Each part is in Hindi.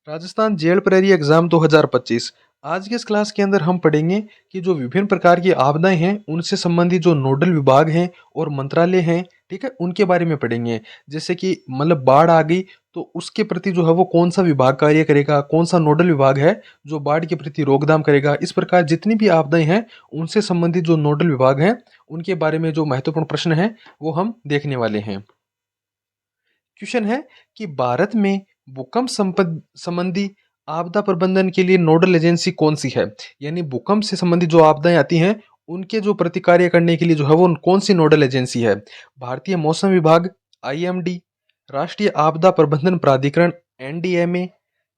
राजस्थान जेल प्रहरी एग्जाम 2025। आज के इस क्लास के अंदर हम पढ़ेंगे कि जो विभिन्न प्रकार की आपदाएं हैं उनसे संबंधित जो नोडल विभाग हैं और मंत्रालय हैं, ठीक है, उनके बारे में पढ़ेंगे। जैसे कि मतलब बाढ़ आ गई तो उसके प्रति जो है वो कौन सा विभाग कार्य करेगा, कौन सा नोडल विभाग है जो बाढ़ के प्रति रोकथाम करेगा। इस प्रकार जितनी भी आपदाएं हैं उनसे संबंधित जो नोडल विभाग हैं उनके बारे में जो महत्वपूर्ण प्रश्न है वो हम देखने वाले हैं। क्वेश्चन है कि भारत में भूकंप संबंधी आपदा प्रबंधन के लिए नोडल एजेंसी कौन सी है। यानी भूकंप से संबंधित जो आपदाएं आती हैं उनके जो प्रतिकार्य करने के लिए जो है वो कौन सी नोडल एजेंसी है। भारतीय मौसम विभाग, आईएमडी, राष्ट्रीय आपदा प्रबंधन प्राधिकरण, एनडीएमए,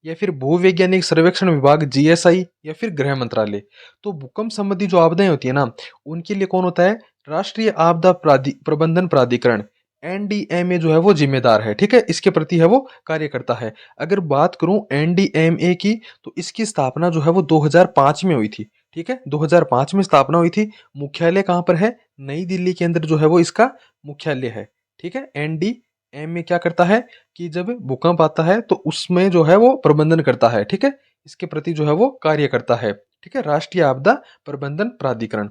या फिर भूवैज्ञानिक सर्वेक्षण विभाग, जीएसआई, या फिर गृह मंत्रालय। तो भूकंप संबंधी जो आपदाएं होती है ना उनके लिए कौन होता है, राष्ट्रीय आपदा प्रबंधन प्राधिकरण, एनडीएमए जो है वो जिम्मेदार है, ठीक है, इसके प्रति है वो कार्य करता है। अगर बात करूं एनडीएमए की तो इसकी स्थापना जो है वो 2005 में हुई थी, ठीक है, 2005 में स्थापना हुई थी। मुख्यालय कहाँ पर है, नई दिल्ली के अंदर जो है वो इसका मुख्यालय है, ठीक है। एनडीएमए क्या करता है कि जब भूकंप आता है तो उसमें जो है वो प्रबंधन करता है, ठीक है, इसके प्रति जो है वो कार्य करता है, ठीक है, राष्ट्रीय आपदा प्रबंधन प्राधिकरण।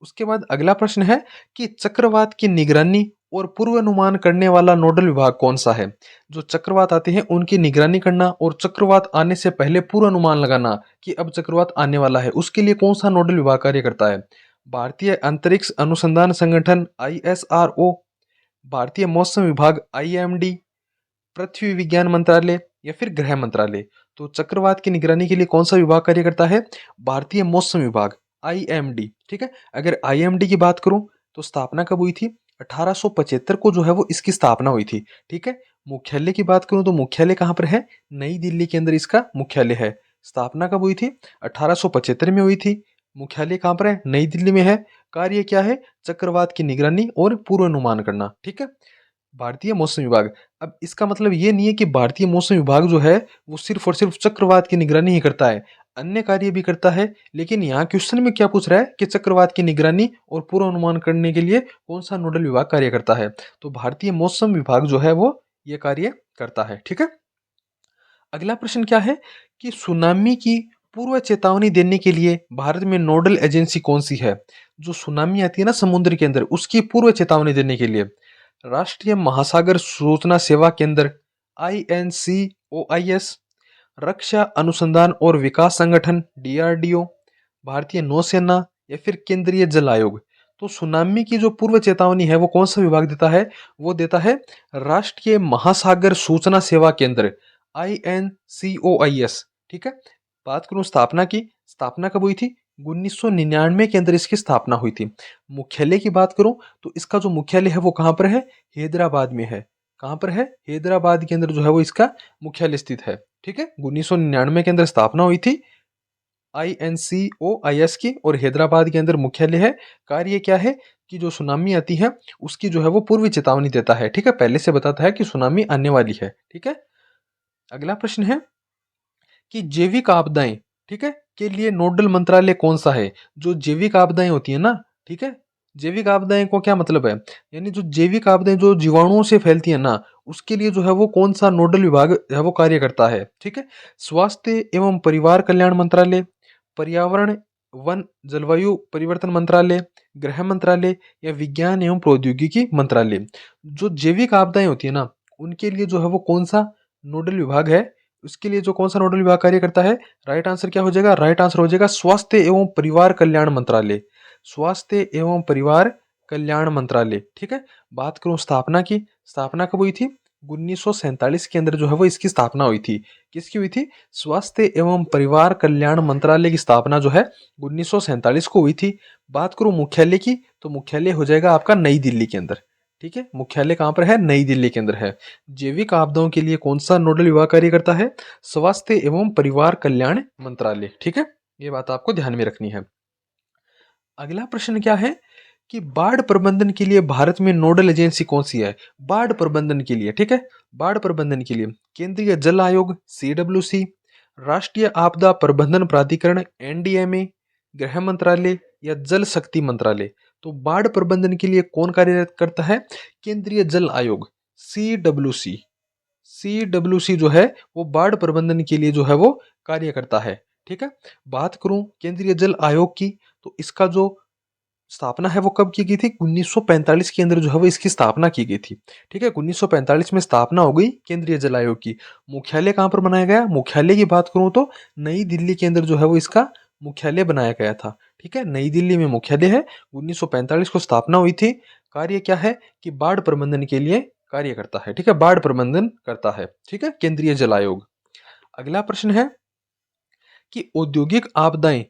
उसके बाद अगला प्रश्न है कि चक्रवात की निगरानी और पूर्वानुमान करने वाला नोडल विभाग कौन सा है। जो चक्रवात आते हैं उनकी निगरानी करना और चक्रवात आने से पहले पूर्वानुमान लगाना कि अब चक्रवात आने वाला है, उसके लिए कौन सा नोडल विभाग कार्य करता है। भारतीय अंतरिक्ष अनुसंधान संगठन आईएसआरओ, भारतीय मौसम विभाग आईएमडी, पृथ्वी विज्ञान मंत्रालय, या फिर गृह मंत्रालय। तो चक्रवात की निगरानी के लिए कौन सा विभाग कार्य करता है, भारतीय मौसम विभाग, आईएमडी, ठीक है। अगर आईएमडी की बात करूं तो स्थापना कब हुई थी, 1875 को जो है वो इसकी स्थापना हुई थी, ठीक है। मुख्यालय की बात करूं तो मुख्यालय कहाँ पर है, नई दिल्ली के अंदर इसका मुख्यालय है। स्थापना कब हुई थी, 1875 में हुई थी। मुख्यालय कहाँ पर है, नई दिल्ली में है। कार्य क्या है, चक्रवात की निगरानी और पूर्वानुमान करना, ठीक है। भारतीय मौसम विभाग, अब इसका मतलब ये नहीं है कि भारतीय मौसम विभाग जो है वो सिर्फ और सिर्फ चक्रवात की निगरानी ही करता है, अन्य कार्य भी करता है। लेकिन यहाँ क्वेश्चन में क्या पूछ रहा है कि चक्रवात की निगरानी और पूर्वानुमान करने के लिए कौन सा नोडल विभाग कार्य करता है। तो भारतीय मौसम विभाग जो है वो ये कार्य करता है, ठीक है। अगला प्रश्न क्या है कि सुनामी की पूर्व चेतावनी देने के लिए भारत में नोडल एजेंसी कौन सी है। जो सुनामी आती है ना समुद्र के अंदर उसकी पूर्व चेतावनी देने के लिए राष्ट्रीय महासागर सूचना सेवा केंद्र, आईएनसीओआईएस, रक्षा अनुसंधान और विकास संगठन, डीआरडीओ, भारतीय नौसेना, या फिर केंद्रीय जल आयोग। तो सुनामी की जो पूर्व चेतावनी है वो कौन सा विभाग देता है, वो देता है राष्ट्रीय महासागर सूचना सेवा केंद्र, आईएनसीओआईएस, ठीक है। बात करूं स्थापना की, स्थापना कब हुई थी, 1999 के अंदर इसकी स्थापना हुई थी। मुख्यालय की बात करूं तो इसका जो मुख्यालय है वो कहाँ पर है, हैदराबाद में है। कहाँ पर है, हैदराबाद के अंदर जो है वो इसका मुख्यालय स्थित है, ठीक है। 1999 के अंदर स्थापना हुई थी आईएनसीओआईएस की और हैदराबाद के अंदर मुख्यालय है। कार्य क्या है कि जो सुनामी आती है उसकी जो है वो पूर्व चेतावनी देता है, ठीक है, पहले से बताता है कि सुनामी आने वाली है, ठीक है। अगला प्रश्न है कि जैविक आपदाएं, ठीक है, के लिए नोडल मंत्रालय कौन सा है। जो जैविक आपदाएं होती है ना, ठीक है, जैविक आपदाएं को क्या मतलब है, यानी जो जैविक आपदाएं जो जीवाणुओं से फैलती है ना उसके लिए जो है वो कौन सा नोडल विभाग है वो कार्य करता है, ठीक है। स्वास्थ्य एवं परिवार कल्याण मंत्रालय, पर्यावरण वन जलवायु परिवर्तन मंत्रालय, गृह मंत्रालय, या विज्ञान एवं प्रौद्योगिकी मंत्रालय। जो जैविक आपदाएं होती है ना उनके लिए जो है वो कौन सा नोडल विभाग है, उसके लिए जो कौन सा नोडल विभाग कार्य करता है। राइट आंसर क्या हो जाएगा, राइट आंसर हो जाएगा स्वास्थ्य एवं परिवार कल्याण मंत्रालय, स्वास्थ्य एवं परिवार कल्याण मंत्रालय, ठीक है। बात करूं स्थापना की, स्थापना कब हुई थी, 1947 के अंदर जो है वो इसकी स्थापना हुई थी। किसकी हुई थी, स्वास्थ्य एवं परिवार कल्याण मंत्रालय की स्थापना जो है 1947 को हुई थी। बात करूं मुख्यालय की तो मुख्यालय हो जाएगा आपका नई दिल्ली के अंदर, ठीक है। मुख्यालय कहाँ पर है, नई दिल्ली के अंदर है। जैविक आपदाओं के लिए कौन सा नोडल विभाग कार्य करता है, स्वास्थ्य एवं परिवार कल्याण मंत्रालय, ठीक है। ये बात आपको ध्यान में रखनी है। अगला प्रश्न क्या है कि बाढ़ प्रबंधन के लिए भारत में नोडल एजेंसी कौन सी है। बाढ़ प्रबंधन के लिए, ठीक है, बाढ़ प्रबंधन के लिए केंद्रीय जल आयोग, सीडब्ल्यूसी, राष्ट्रीय आपदा प्रबंधन प्राधिकरण, एनडीएमए, गृह मंत्रालय, या जल शक्ति मंत्रालय। तो बाढ़ प्रबंधन के लिए कौन कार्य करता है, केंद्रीय जल आयोग, सीडब्ल्यूसी, CWC जो है वो बाढ़ प्रबंधन के लिए जो है वो कार्य करता है। ठीक है। बात करूं केंद्रीय जल आयोग की, तो इसका जो स्थापना है वो कब की गई थी? 1945 के अंदर जो है वो इसकी स्थापना की गई थी। ठीक है, 1945 में स्थापना हो गई केंद्रीय जल आयोग की। मुख्यालय कहाँ पर बनाया गया? मुख्यालय की बात करूं तो नई दिल्ली के अंदर जो है वो इसका मुख्यालय बनाया गया था। ठीक है, नई दिल्ली में मुख्यालय है। 1945 को स्थापना हुई थी। कार्य क्या है कि बाढ़ प्रबंधन के लिए कार्य करता है। ठीक है, बाढ़ प्रबंधन करता है। ठीक है, केंद्रीय जल आयोग। अगला प्रश्न है कि औद्योगिक आपदाएं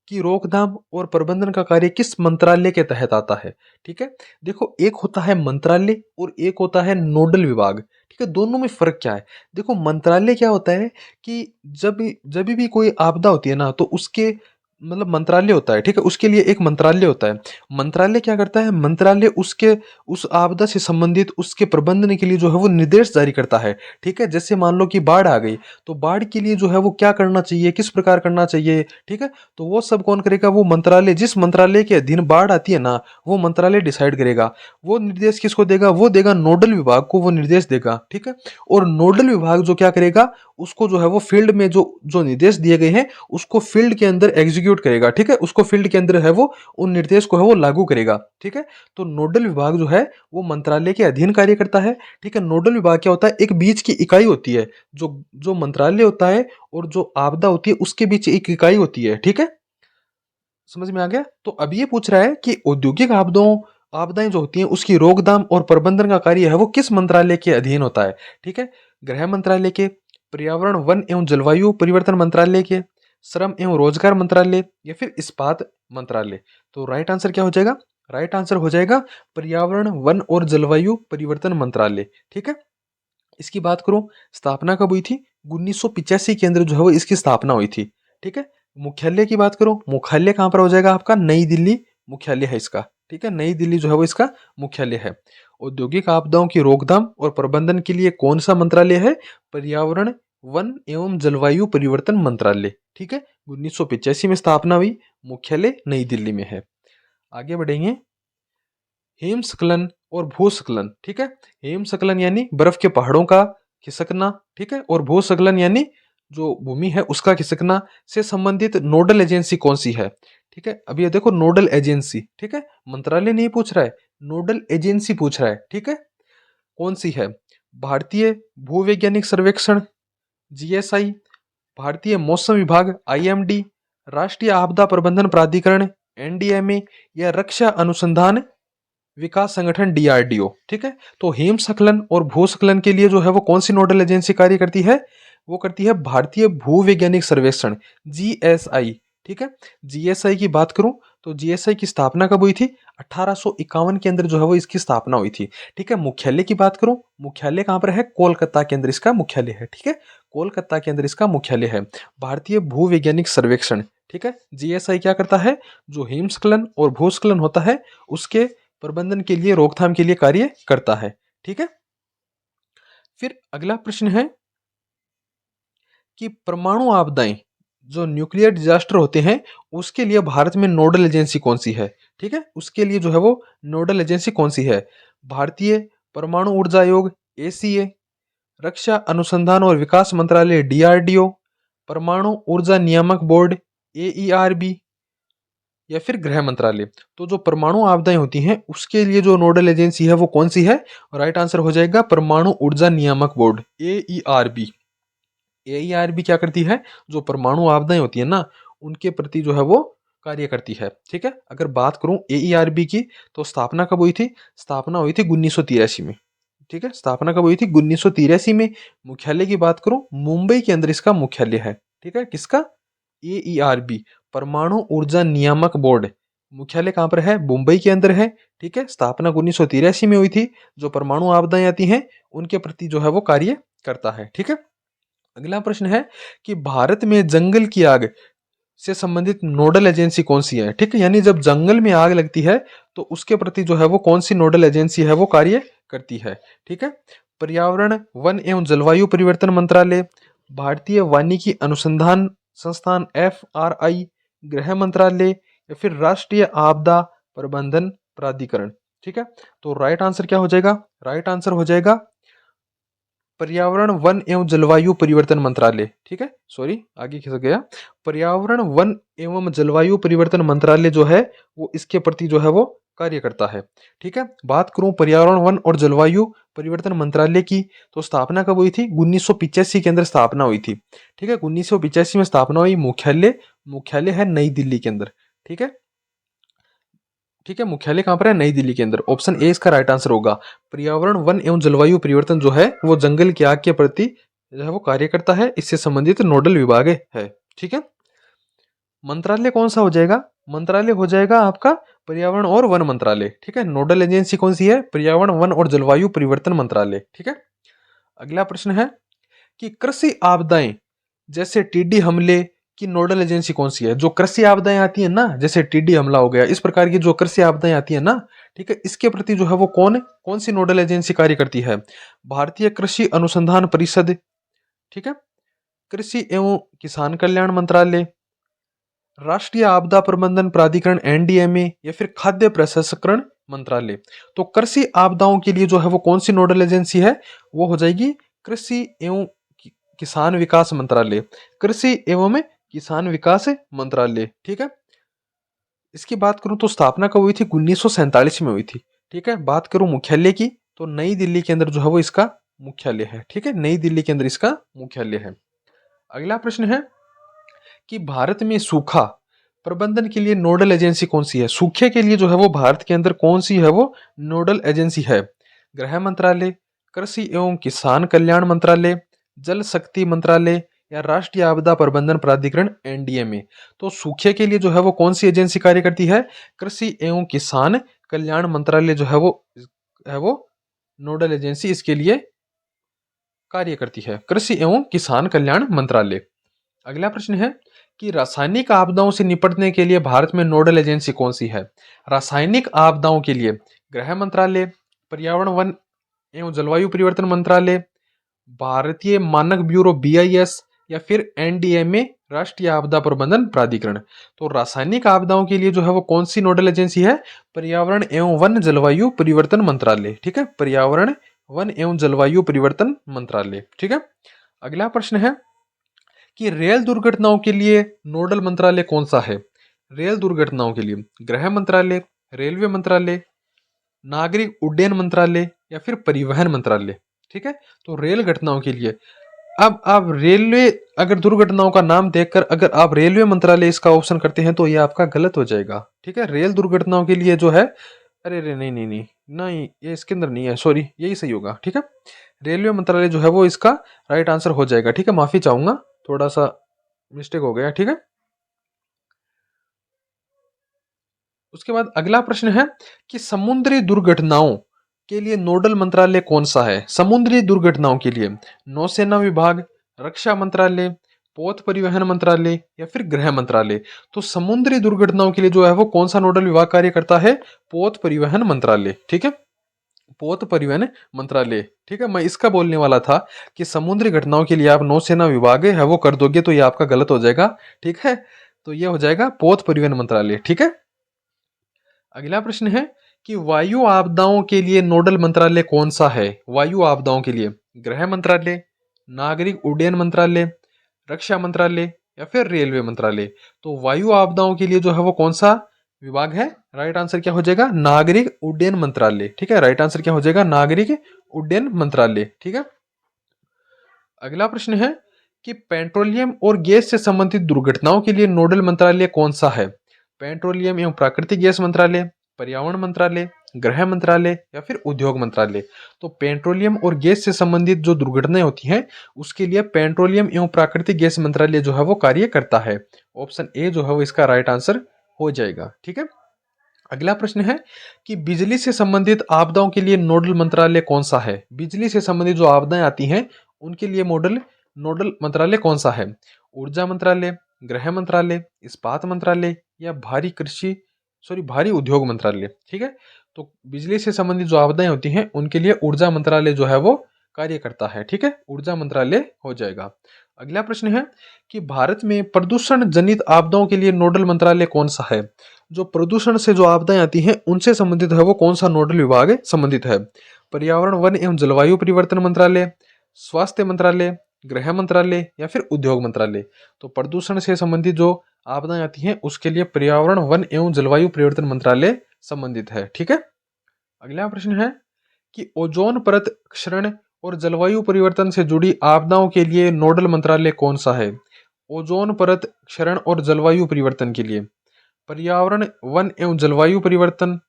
की रोकथाम और प्रबंधन का कार्य किस मंत्रालय के तहत आता है? ठीक है, देखो एक होता है मंत्रालय और एक होता है नोडल विभाग। ठीक है, दोनों में फर्क क्या है? देखो मंत्रालय क्या होता है कि जब भी कोई आपदा होती है ना, तो उसके मतलब मंत्रालय होता है। ठीक है, उसके लिए एक मंत्रालय होता है। मंत्रालय क्या करता है? मंत्रालय उसके उस आपदा से संबंधित उसके प्रबंधन के लिए जो है वो निर्देश जारी करता है। ठीक है, जैसे मान लो कि बाढ़ आ गई, तो बाढ़ के लिए जो है वो क्या करना चाहिए, किस प्रकार करना चाहिए। ठीक है, तो वो सब कौन करेगा? वो मंत्रालय, जिस मंत्रालय के अधीन बाढ़ आती है ना, वो मंत्रालय डिसाइड करेगा। वो निर्देश किसको देगा? वो देगा नोडल विभाग को, वो निर्देश देगा। ठीक है, और नोडल विभाग जो क्या करेगा, उसको जो है वो फील्ड में जो जो निर्देश दिए गए हैं उसको फील्ड के अंदर एग्जीक्यूट करेगा। ठीक है, उसको फील्ड के अंदर है वो उन निर्देश को है वो लागू करेगा। ठीक है, तो नोडल विभाग जो है वो मंत्रालय के अधीन कार्य करता है। ठीक है, नोडल विभाग क्या होता है? एक बीच की इकाई होती है, जो जो मंत्रालय होता है और जो आपदा होती है उसके बीच एक इकाई होती है। ठीक है, समझ में आ गया? तो अब ये पूछ रहा है कि औद्योगिक आपदाएं जो होती हैं उसकी रोकथाम और प्रबंधन का कार्य है वो किस मंत्रालय के अधीन होता है? ठीक है, गृह मंत्रालय के, पर्यावरण वन एवं जलवायु परिवर्तन मंत्रालय के, श्रम एवं रोजगार मंत्रालय, या फिर इस्पात मंत्रालय। तो राइट आंसर क्या हो जाएगा? राइट आंसर हो जाएगा पर्यावरण वन और जलवायु परिवर्तन मंत्रालय। ठीक है, इसकी बात करूं स्थापना कब हुई थी? 1985 के अंदर जो है वो इसकी स्थापना हुई थी। ठीक है, मुख्यालय की बात करूं, मुख्यालय कहां पर हो जाएगा आपका? नई दिल्ली मुख्यालय है इसका। ठीक है, नई दिल्ली जो है वो इसका मुख्यालय है। औद्योगिक आपदाओं की रोकथाम और प्रबंधन के लिए कौन सा मंत्रालय है? पर्यावरण वन एवं जलवायु परिवर्तन मंत्रालय। ठीक है, 1985 में स्थापना हुई, मुख्यालय नई दिल्ली में है। आगे बढ़ेंगे। हिमस्खलन और भूस्खलन। ठीक है, हिमस्खलन यानी बर्फ के पहाड़ों का खिसकना। ठीक है, और भूस्खलन यानी जो भूमि है उसका खिसकना से संबंधित नोडल एजेंसी कौन सी है? ठीक है, अब ये देखो नोडल एजेंसी। ठीक है, मंत्रालय नहीं पूछ रहा है, नोडल एजेंसी पूछ रहा है। ठीक है, कौन सी है? भारतीय भूवैज्ञानिक सर्वेक्षण GSI, भारतीय मौसम विभाग IMD, राष्ट्रीय आपदा प्रबंधन प्राधिकरण NDMA, या रक्षा अनुसंधान विकास संगठन DRDO। ठीक है, तो हिमस्खलन और भूस्खलन के लिए जो है वो कौन सी नोडल एजेंसी कार्य करती है? वो करती है भारतीय भूवैज्ञानिक सर्वेक्षण GSI। ठीक है, GSI की बात करूं तो GSI की स्थापना कब हुई थी? 1851 के अंदर जो है वो इसकी स्थापना हुई थी। ठीक है, मुख्यालय की बात करूं, मुख्यालय कहां पर है? कोलकाता के अंदर इसका मुख्यालय है। ठीक है, कोलकाता के अंदर इसका मुख्यालय है। भारतीय भूवैज्ञानिक सर्वेक्षण। ठीक है, GSI क्या करता है? जो हिमस्खलन और भूस्खलन होता है उसके प्रबंधन के लिए, रोकथाम के लिए कार्य करता है। ठीक है, फिर अगला प्रश्न है कि परमाणु आपदाएं जो न्यूक्लियर डिजास्टर होते हैं उसके लिए भारत में नोडल एजेंसी कौन सी है? ठीक है, उसके लिए जो है वो नोडल एजेंसी कौन सी है? भारतीय परमाणु ऊर्जा आयोग ACA, रक्षा अनुसंधान और विकास मंत्रालय DRDO, परमाणु ऊर्जा नियामक बोर्ड AERB, या फिर गृह मंत्रालय। तो जो परमाणु आपदाएं होती हैं उसके लिए जो नोडल एजेंसी है वो कौन सी है? राइट आंसर हो जाएगा परमाणु ऊर्जा नियामक बोर्ड AERB। AERB क्या करती है? जो परमाणु आपदाएं होती है ना उनके प्रति जो है वो कार्य करती है। ठीक है, अगर बात करूं AERB की तो स्थापना कब हुई थी? स्थापना हुई थी 1983 में। ठीक है, स्थापना कब हुई थी? 1983 में। मुख्यालय की बात करूं मुंबई के अंदर इसका मुख्यालय है। ठीक है, किसका? AERB, परमाणु ऊर्जा नियामक बोर्ड। मुख्यालय कहाँ पर है? मुंबई के अंदर है। ठीक है, स्थापना 1983 में हुई थी। जो परमाणु आपदाएं आती हैं उनके प्रति जो है वो कार्य करता है। ठीक है, अगला प्रश्न है कि भारत में जंगल की आग से संबंधित नोडल एजेंसी कौन सी है? ठीक है, यानी जब जंगल में आग लगती है तो उसके प्रति जो है वो कौन सी नोडल एजेंसी है वो कार्य करती है? ठीक है, पर्यावरण वन एवं जलवायु परिवर्तन मंत्रालय, भारतीय वानिकी अनुसंधान संस्थान FRI, गृह मंत्रालय, या फिर राष्ट्रीय आपदा प्रबंधन प्राधिकरण। ठीक है, तो राइट आंसर क्या हो जाएगा? राइट आंसर हो जाएगा पर्यावरण वन एवं जलवायु परिवर्तन मंत्रालय, ठीक है, सॉरी आगे खिसक गया। पर्यावरण वन एवं जलवायु परिवर्तन मंत्रालय जो है वो इसके प्रति जो है वो कार्य करता है। ठीक है, बात करूं पर्यावरण वन और जलवायु परिवर्तन मंत्रालय की, तो स्थापना कब हुई थी? 1985 के अंदर स्थापना हुई थी। ठीक है, 1985 में स्थापना हुई। मुख्यालय मुख्यालय है नई दिल्ली के अंदर। ठीक है, ठीक है, मुख्यालय कहां पर है? नई दिल्ली के अंदर। ऑप्शन ए इसका राइट आंसर होगा। पर्यावरण वन एवं जलवायु परिवर्तन जो है वो जंगल की आग के प्रति जो है वो कार्य करता है, इससे संबंधित नोडल विभाग है। ठीक है, मंत्रालय कौन सा हो जाएगा? मंत्रालय हो जाएगा आपका पर्यावरण और वन मंत्रालय। ठीक है, नोडल एजेंसी कौन सी है? पर्यावरण वन और जलवायु परिवर्तन मंत्रालय। ठीक है, अगला प्रश्न है कि कृषि आपदाएं जैसे टिड्डी हमले की नोडल एजेंसी कौन सी है? जो कृषि आपदाएं आती है ना, जैसे टिड्डी हमला हो गया, इस प्रकार की जो कृषि आपदाएं आती है ना, ठीक है, इसके प्रति जो है वो कौन कौन सी नोडल एजेंसी कार्य करती है? भारतीय कृषि अनुसंधान परिषद, ठीक है, कृषि एवं किसान कल्याण मंत्रालय, राष्ट्रीय आपदा प्रबंधन प्राधिकरण एनडीएमए, या फिर खाद्य प्रसंस्करण मंत्रालय। तो कृषि आपदाओं के लिए जो है वो कौन सी नोडल एजेंसी है? वो हो जाएगी कृषि एवं किसान विकास मंत्रालय। कृषि एवं किसान विकास मंत्रालय। ठीक है, इसकी बात करूं तो स्थापना कब हुई थी? 1947 में हुई थी। ठीक है, बात करूं मुख्यालय की, तो नई दिल्ली के अंदर जो है वो इसका मुख्यालय है। ठीक है, नई दिल्ली के अंदर इसका मुख्यालय है। अगला प्रश्न है कि भारत में सूखा प्रबंधन के लिए नोडल एजेंसी कौन सी है? सूखे के लिए जो है वो भारत के अंदर कौन सी है वो नोडल एजेंसी है? गृह मंत्रालय, कृषि एवं किसान कल्याण मंत्रालय, जल शक्ति मंत्रालय, या राष्ट्रीय आपदा प्रबंधन प्राधिकरण एनडीएमए। तो सूखे के लिए जो है वो कौन सी एजेंसी कार्य करती है? कृषि एवं किसान कल्याण मंत्रालय जो है वो नोडल एजेंसी इसके लिए कार्य करती है। कृषि एवं किसान कल्याण मंत्रालय। अगला प्रश्न है कि रासायनिक आपदाओं से निपटने के लिए भारत में नोडल एजेंसी कौन सी है? रासायनिक आपदाओं के लिए गृह मंत्रालय, पर्यावरण वन एवं जलवायु परिवर्तन मंत्रालय, भारतीय मानक ब्यूरो बीआईएस, या फिर एनडीएमए राष्ट्रीय आपदा प्रबंधन प्राधिकरण। तो रासायनिक आपदाओं के लिए जो है वो कौन सी नोडल एजेंसी है? पर्यावरण एवं वन जलवायु परिवर्तन मंत्रालय। ठीक है, पर्यावरण वन एवं जलवायु परिवर्तन मंत्रालय। ठीक है, अगला प्रश्न है कि रेल दुर्घटनाओं के लिए नोडल मंत्रालय कौन सा है? रेल दुर्घटनाओं के लिए गृह मंत्रालय, रेलवे मंत्रालय, नागरिक उड्डयन मंत्रालय, या फिर परिवहन मंत्रालय। ठीक है, तो रेल घटनाओं के लिए अब आप रेलवे अगर दुर्घटनाओं का नाम देखकर अगर आप रेलवे मंत्रालय इसका ऑप्शन करते हैं तो ये आपका गलत हो जाएगा। ठीक है, रेल दुर्घटनाओं के लिए जो है, अरे रे नहीं नहीं नहीं नहीं, ये इसके अंदर नहीं है, सॉरी, यही सही होगा। ठीक है, रेलवे मंत्रालय जो है वो इसका राइट आंसर हो जाएगा। ठीक है, माफी चाहूंगा, थोड़ा सा मिस्टेक हो गया। ठीक है, उसके बाद अगला प्रश्न है कि समुद्री दुर्घटनाओं के लिए नोडल मंत्रालय कौन सा है? समुद्री दुर्घटनाओं के लिए नौसेना विभाग, रक्षा मंत्रालय, पथ परिवहन मंत्रालय, या फिर गृह मंत्रालय। तो समुद्री दुर्घटनाओं के लिए जो है वो कौन सा नोडल विभाग कार्य करता है? पथ परिवहन मंत्रालय। ठीक है, पथ परिवहन मंत्रालय। ठीक है, मैं इसका बोलने वाला था कि समुद्री घटनाओं के लिए आप नौसेना विभाग है वो कर दोगे तो ये आपका गलत हो जाएगा। ठीक है, तो ये हो जाएगा पथ परिवहन मंत्रालय। ठीक है, अगला प्रश्न है कि वायु आपदाओं के लिए नोडल मंत्रालय कौन सा है? वायु आपदाओं के लिए गृह मंत्रालय, नागरिक उड्डयन मंत्रालय, रक्षा मंत्रालय, या फिर रेलवे मंत्रालय। तो वायु आपदाओं के लिए जो है वो कौन सा विभाग है? राइट आंसर क्या हो जाएगा? नागरिक उड्डयन मंत्रालय। ठीक है, राइट आंसर क्या हो जाएगा? नागरिक उड्डयन मंत्रालय। ठीक है, अगला प्रश्न है कि पेट्रोलियम और गैस से संबंधित दुर्घटनाओं के लिए नोडल मंत्रालय कौन सा है? पेट्रोलियम एवं प्राकृतिक गैस मंत्रालय, पर्यावरण मंत्रालय, गृह मंत्रालय, या फिर उद्योग मंत्रालय। तो पेट्रोलियम और गैस से संबंधित जो दुर्घटनाएं होती हैं उसके लिए पेट्रोलियम एवं प्राकृतिक गैस मंत्रालय जो है वो कार्य करता है। ऑप्शन ए जो है वो इसका राइट आंसर हो जाएगा। ठीक है, अगला प्रश्न है कि बिजली से संबंधित आपदाओं के लिए नोडल मंत्रालय कौन सा है? बिजली से संबंधित जो आपदाएं आती हैं उनके लिए नोडल नोडल मंत्रालय कौन सा है? ऊर्जा मंत्रालय, गृह मंत्रालय, इस्पात मंत्रालय, या भारी उद्योग मंत्रालय। ठीक है, तो बिजली से संबंधित जो आपदाएं होती हैं उनके लिए ऊर्जा मंत्रालय जो है वो कार्य करता है। ठीक है, ऊर्जा मंत्रालय हो जाएगा। अगला प्रश्न है कि भारत में प्रदूषण जनित आपदाओं के लिए नोडल मंत्रालय कौन सा है? जो प्रदूषण से जो आपदाएं आती हैं उनसे संबंधित है वो कौन सा नोडल विभाग संबंधित है? पर्यावरण वन एवं जलवायु परिवर्तन मंत्रालय, स्वास्थ्य मंत्रालय, गृह मंत्रालय या फिर उद्योग मंत्रालय। तो प्रदूषण से संबंधित जो आपदाएं आती हैं उसके लिए पर्यावरण, वन एवं जलवायु परिवर्तन मंत्रालय संबंधित है। ठीक है। अगला प्रश्न है कि ओजोन परत क्षरण और जलवायु परिवर्तन से जुड़ी आपदाओं के लिए नोडल मंत्रालय कौन सा है? ओजोन परत क्षरण और जलवायु परिवर्तन के लिए पर्यावरण, वन एवं जलवायु परिवर्तन,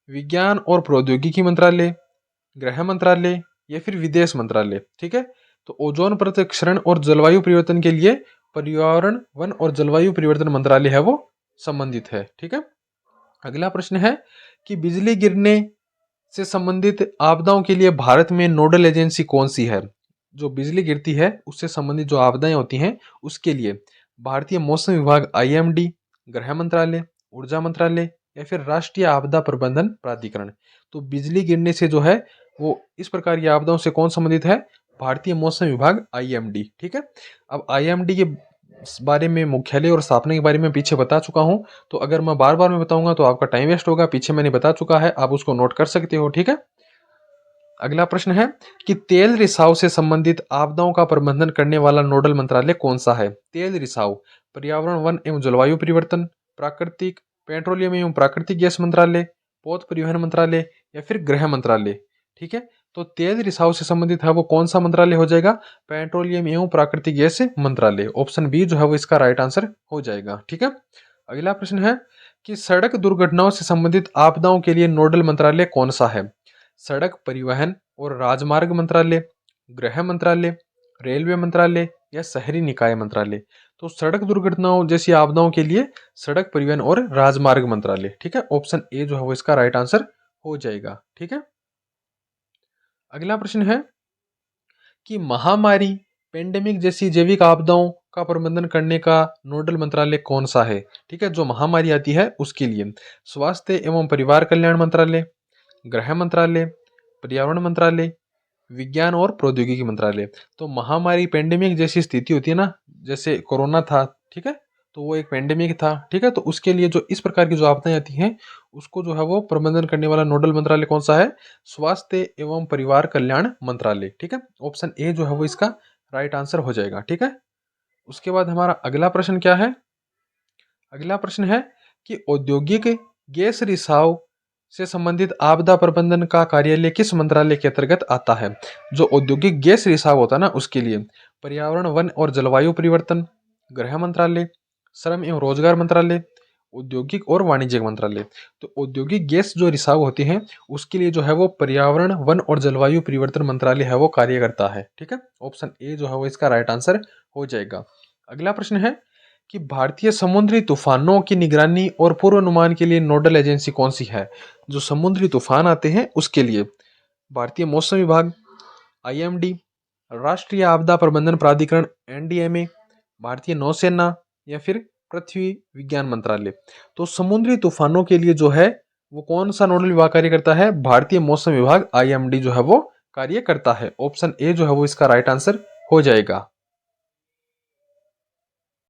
विज्ञान और प्रौद्योगिकी मंत्रालय, गृह मंत्रालय या फिर विदेश मंत्रालय। ठीक है। तो ओजोन परत क्षरण और जलवायु परिवर्तन के लिए पर्यावरण, वन और जलवायु परिवर्तन मंत्रालय है वो संबंधित है। ठीक है। अगला प्रश्न है कि बिजली गिरने से संबंधित आपदाओं के लिए भारत में नोडल एजेंसी कौन सी है? जो बिजली गिरती है उससे संबंधित जो आपदाएं होती हैं उसके लिए भारतीय मौसम विभाग, आईएमडी, गृह मंत्रालय, ऊर्जा मंत्रालय या फिर राष्ट्रीय आपदा प्रबंधन प्राधिकरण। तो बिजली गिरने से जो है वो इस प्रकार की आपदाओं से कौन संबंधित है? भारतीय मौसम विभाग, आईएमडी। ठीक है। अब आईएमडी के बारे में, मुख्यालय और स्थापना के बारे में पीछे बता चुका हूं, तो अगर मैं बार बार में बताऊंगा तो आपका टाइम वेस्ट होगा। पीछे मैंने बता चुका है, आप उसको नोट कर सकते हो। ठीक है। अगला प्रश्न है कि तेल रिसाव से संबंधित आपदाओं का प्रबंधन करने वाला नोडल मंत्रालय कौन सा है? तेल रिसाव, पर्यावरण, वन एवं जलवायु परिवर्तन, प्राकृतिक, पेट्रोलियम एवं प्राकृतिक गैस मंत्रालय, पथ परिवहन मंत्रालय या फिर गृह मंत्रालय। ठीक है। तो तेल रिसाव से संबंधित है वो कौन सा मंत्रालय हो जाएगा? पेट्रोलियम एवं प्राकृतिक गैस मंत्रालय। ऑप्शन बी जो है वो इसका राइट आंसर हो जाएगा। ठीक है। अगला प्रश्न है कि सड़क दुर्घटनाओं से संबंधित आपदाओं के लिए नोडल मंत्रालय कौन सा है? सड़क परिवहन और राजमार्ग मंत्रालय, गृह मंत्रालय, रेलवे मंत्रालय या शहरी निकाय मंत्रालय। तो सड़क दुर्घटनाओं जैसी आपदाओं के लिए सड़क परिवहन और राजमार्ग मंत्रालय। ठीक है। ऑप्शन ए जो है वो इसका राइट आंसर हो जाएगा। ठीक है। अगला प्रश्न है कि महामारी, पेंडेमिक जैसी जैविक आपदाओं का प्रबंधन करने का नोडल मंत्रालय कौन सा है? ठीक है। जो महामारी आती है उसके लिए स्वास्थ्य एवं परिवार कल्याण मंत्रालय, गृह मंत्रालय, पर्यावरण मंत्रालय, विज्ञान और प्रौद्योगिकी मंत्रालय। तो महामारी, पेंडेमिक जैसी स्थिति होती है ना, जैसे कोरोना था। ठीक है। तो वो एक पेंडेमिक था। ठीक है। तो उसके लिए जो इस प्रकार की जो आपदाएं आती हैं उसको जो है वो प्रबंधन करने वाला नोडल मंत्रालय कौन सा है? स्वास्थ्य एवं परिवार कल्याण मंत्रालय। ठीक है। ऑप्शन ए जो है वो इसका राइट आंसर हो जाएगा। ठीक है। उसके बाद हमारा अगला प्रश्न क्या है? अगला प्रश्न है कि औद्योगिक गैस रिसाव से संबंधित आपदा प्रबंधन का कार्यालय किस मंत्रालय के अंतर्गत आता है? जो औद्योगिक गैस रिसाव होता है ना उसके लिए पर्यावरण, वन और जलवायु परिवर्तन, गृह मंत्रालय, श्रम एवं रोजगार मंत्रालय, औद्योगिक और वाणिज्य मंत्रालय। तो औद्योगिक गैस जो रिसाव होती हैं उसके लिए जो है वो पर्यावरण, वन और जलवायु परिवर्तन मंत्रालय है वो कार्य करता है। ठीक है। ऑप्शन ए जो है वो इसका राइट आंसर हो जाएगा। अगला प्रश्न है कि भारतीय समुद्री तूफानों की निगरानी और पूर्वानुमान के लिए नोडल एजेंसी कौन सी है? जो समुद्री तूफान आते हैं उसके लिए भारतीय मौसम विभाग, आईएमडी, राष्ट्रीय आपदा प्रबंधन प्राधिकरण, एनडीएमए, भारतीय नौसेना या फिर पृथ्वी विज्ञान मंत्रालय। तो समुद्री तूफानों के लिए जो है वो कौन सा नोडल विभाग कार्य करता है? भारतीय मौसम विभाग, आईएमडी जो है वो कार्य करता है। ऑप्शन ए जो है वो इसका राइट आंसर हो जाएगा।